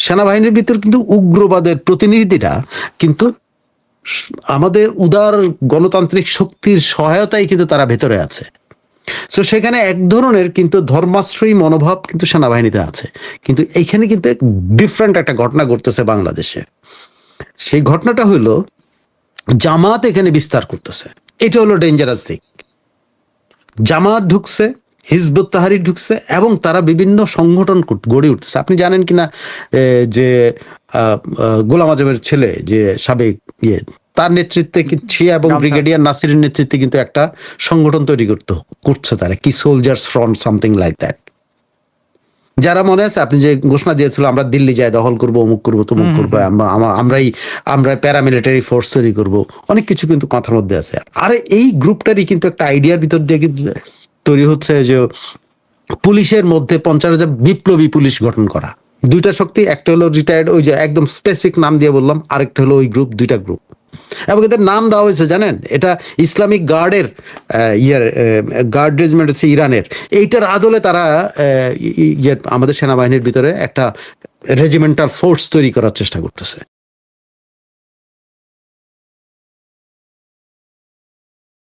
সেনাবাহিনীর ভিতর কিন্তু উগ্রবাদের প্রতিনিধিরা কিন্তু আমাদের উদার গণতান্ত্রিক শক্তির সহায়তায় কিন্তু তারা ভেতরে আছে। সো সেখানে এক ধরনের কিন্তু ধর্মাশ্রয়ী মনোভাব কিন্তু সেনাবাহিনীতে আছে। কিন্তু এইখানে কিন্তু ডিফারেন্ট একটা ঘটনা ঘটতেছে বাংলাদেশে। সেই ঘটনাটা হলো জামাত এখানে বিস্তার করতেছে। এটা হলো ডেঞ্জারাস দিক। জামাত ঢুকছে, হিজবুত তাহরির ঢুকছে, এবং তারা বিভিন্ন সংগঠন গড়ে উঠতেছে। আপনি জানেন কিনা যে গোলাম আজমের ছেলে যে সাবেক তার নেতৃত্বে শিয়া এবং ব্রিগেডিয়ার নাসিরের নেতৃত্বে কিন্তু একটা সংগঠন তৈরি করছে তারা, কি soldiers front something like that. যারা মনে আছে আপনি যে ঘোষণা দিয়েছিল আমরা দিল্লি যাই দখল করবো, অমুক করবো, তমুক করবো, আমরা প্যারামিলিটারি ফোর্স তৈরি করব, অনেক কিছু কিন্তু মাথার মধ্যে আছে। আরে এই গ্রুপটারই কিন্তু একটা আইডিয়ার ভিতর দিয়ে কিন্তু তৈরি হচ্ছে যে পুলিশের মধ্যে 50,000 বিপ্লবী পুলিশ গঠন করা। দুইটা শক্তি, একটা হলো রিটায়ার্ড, ওই যে একদম স্পেসিফিক নাম দিয়ে বললাম, আরেকটা হলো ওই গ্রুপ, দুইটা গ্রুপ। এবং এদের নাম দেওয়া হয়েছে জানেন, এটা ইসলামিক গার্ডের গার্ড রেজিমেন্ট আছে ইরানের, এইটার আদলে তারা আমাদের সেনাবাহিনীর ভিতরে একটা রেজিমেন্টাল ফোর্স তৈরি করার চেষ্টা করতেছে।